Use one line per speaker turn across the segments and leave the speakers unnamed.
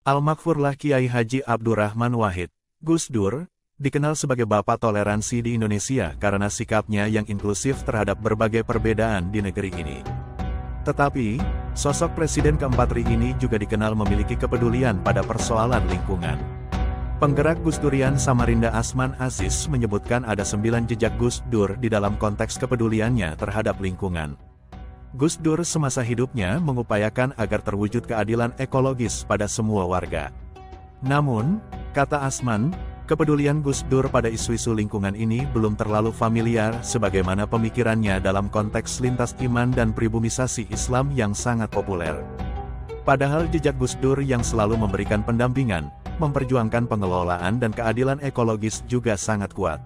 Al-Makfurlah Kiai Haji Abdurrahman Wahid, Gus Dur, dikenal sebagai bapak toleransi di Indonesia karena sikapnya yang inklusif terhadap berbagai perbedaan di negeri ini. Tetapi, sosok Presiden keempat RI ini juga dikenal memiliki kepedulian pada persoalan lingkungan. Penggerak Gus Durian Samarinda Asman Aziz menyebutkan ada 9 jejak Gus Dur di dalam konteks kepeduliannya terhadap lingkungan. Gus Dur semasa hidupnya mengupayakan agar terwujud keadilan ekologis pada semua warga. Namun, kata Asman, kepedulian Gus Dur pada isu-isu lingkungan ini belum terlalu familiar sebagaimana pemikirannya dalam konteks lintas iman dan pribumisasi Islam yang sangat populer. Padahal jejak Gus Dur yang selalu memberikan pendampingan, memperjuangkan pengelolaan dan keadilan ekologis juga sangat kuat.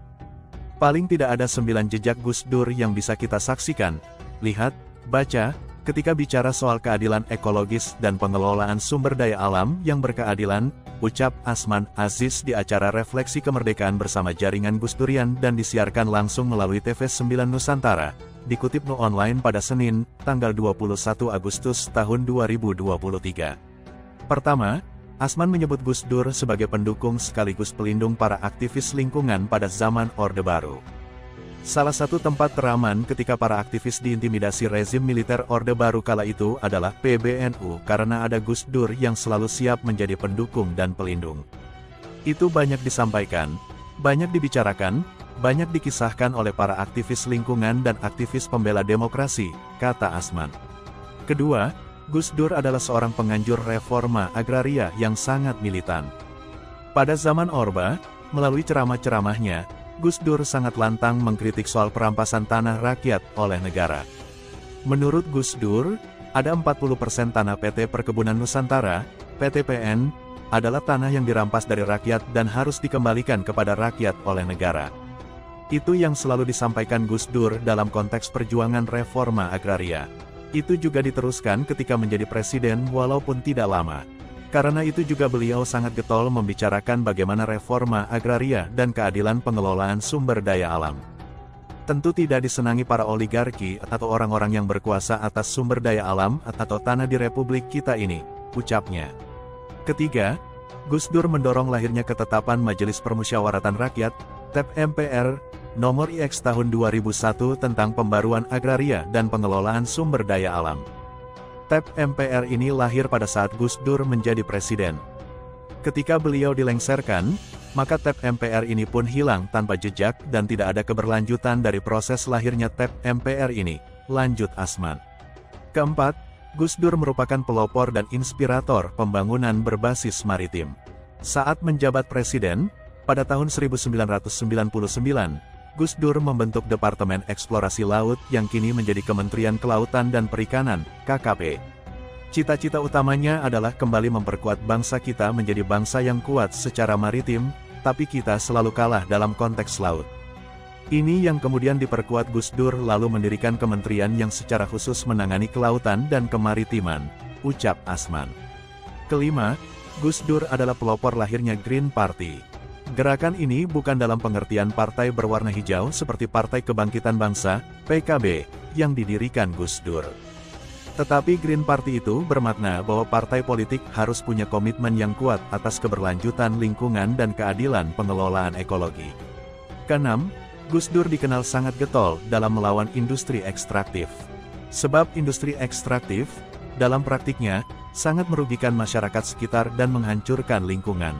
Paling tidak ada 9 jejak Gus Dur yang bisa kita saksikan, lihat, baca, ketika bicara soal keadilan ekologis dan pengelolaan sumber daya alam yang berkeadilan, ucap Asman Aziz di acara Refleksi Kemerdekaan bersama Jaringan Gus Durian dan disiarkan langsung melalui TV9 Nusantara, dikutip Nu Online pada Senin, tanggal 21 Agustus tahun 2023. Pertama, Asman menyebut Gus Dur sebagai pendukung sekaligus pelindung para aktivis lingkungan pada zaman Orde Baru. Salah satu tempat teraman ketika para aktivis diintimidasi rezim militer Orde Baru kala itu adalah PBNU karena ada Gus Dur yang selalu siap menjadi pendukung dan pelindung. Itu banyak disampaikan, banyak dibicarakan, banyak dikisahkan oleh para aktivis lingkungan dan aktivis pembela demokrasi, kata Asman. Kedua, Gus Dur adalah seorang penganjur reforma agraria yang sangat militan. Pada zaman Orba, melalui ceramah-ceramahnya, Gus Dur sangat lantang mengkritik soal perampasan tanah rakyat oleh negara. Menurut Gus Dur, ada 40% tanah PT Perkebunan Nusantara, PTPN, adalah tanah yang dirampas dari rakyat dan harus dikembalikan kepada rakyat oleh negara. Itu yang selalu disampaikan Gus Dur dalam konteks perjuangan reforma agraria. Itu juga diteruskan ketika menjadi presiden walaupun tidak lama. Karena itu juga beliau sangat getol membicarakan bagaimana reforma agraria dan keadilan pengelolaan sumber daya alam. Tentu tidak disenangi para oligarki atau orang-orang yang berkuasa atas sumber daya alam atau tanah di republik kita ini, ucapnya. Ketiga, Gus Dur mendorong lahirnya ketetapan Majelis Permusyawaratan Rakyat, TEP MPR, Nomor IX tahun 2001 tentang pembaruan agraria dan pengelolaan sumber daya alam. TEP MPR ini lahir pada saat Gus Dur menjadi presiden. Ketika beliau dilengserkan, maka TEP MPR ini pun hilang tanpa jejak dan tidak ada keberlanjutan dari proses lahirnya TEP MPR ini, lanjut Asman. Keempat, Gus Dur merupakan pelopor dan inspirator pembangunan berbasis maritim. Saat menjabat presiden, pada tahun 1999, Gus Dur membentuk Departemen Eksplorasi Laut yang kini menjadi Kementerian Kelautan dan Perikanan, KKP. Cita-cita utamanya adalah kembali memperkuat bangsa kita menjadi bangsa yang kuat secara maritim, tapi kita selalu kalah dalam konteks laut. Ini yang kemudian diperkuat Gus Dur lalu mendirikan kementerian yang secara khusus menangani kelautan dan kemaritiman, ucap Asman. Kelima, Gus Dur adalah pelopor lahirnya Green Party. Gerakan ini bukan dalam pengertian partai berwarna hijau seperti Partai Kebangkitan Bangsa, PKB, yang didirikan Gus Dur. Tetapi Green Party itu bermakna bahwa partai politik harus punya komitmen yang kuat atas keberlanjutan lingkungan dan keadilan pengelolaan ekologi. Keenam, Gus Dur dikenal sangat getol dalam melawan industri ekstraktif. Sebab industri ekstraktif, dalam praktiknya, sangat merugikan masyarakat sekitar dan menghancurkan lingkungan.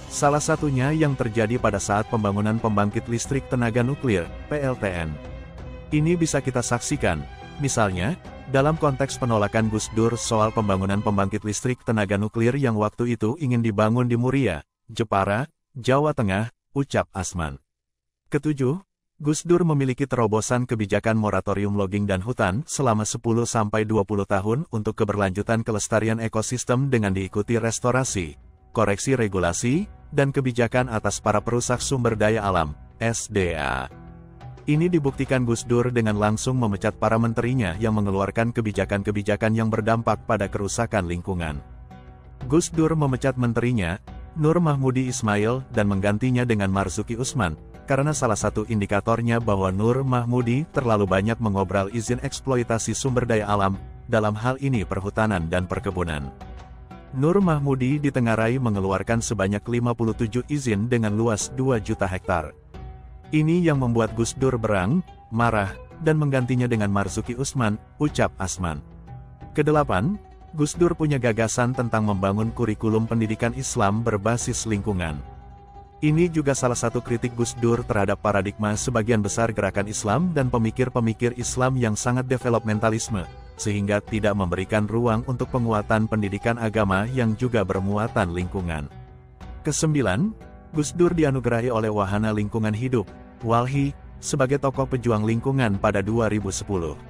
Salah satunya yang terjadi pada saat pembangunan pembangkit listrik tenaga nuklir, PLTN. Ini bisa kita saksikan, misalnya, dalam konteks penolakan Gus Dur soal pembangunan pembangkit listrik tenaga nuklir yang waktu itu ingin dibangun di Muria, Jepara, Jawa Tengah, ucap Asman. Ketujuh, Gus Dur memiliki terobosan kebijakan moratorium logging dan hutan selama 10-20 tahun untuk keberlanjutan kelestarian ekosistem dengan diikuti restorasi, koreksi regulasi, dan kebijakan atas para perusak sumber daya alam, SDA. Ini dibuktikan Gus Dur dengan langsung memecat para menterinya yang mengeluarkan kebijakan-kebijakan yang berdampak pada kerusakan lingkungan. Gus Dur memecat menterinya, Nur Mahmudi Ismail, dan menggantinya dengan Marzuki Usman, karena salah satu indikatornya bahwa Nur Mahmudi terlalu banyak mengobral izin eksploitasi sumber daya alam, dalam hal ini perhutanan dan perkebunan. Nur Mahmudi di Tenggarai mengeluarkan sebanyak 57 izin dengan luas 2 juta hektar. Ini yang membuat Gus Dur berang, marah, dan menggantinya dengan Marzuki Usman, ucap Asman. Kedelapan, Gus Dur punya gagasan tentang membangun kurikulum pendidikan Islam berbasis lingkungan. Ini juga salah satu kritik Gus Dur terhadap paradigma sebagian besar gerakan Islam dan pemikir-pemikir Islam yang sangat developmentalisme, sehingga tidak memberikan ruang untuk penguatan pendidikan agama yang juga bermuatan lingkungan. Kesembilan, Gus Dur dianugerahi oleh Wahana Lingkungan Hidup, WALHI, sebagai tokoh pejuang lingkungan pada 2010.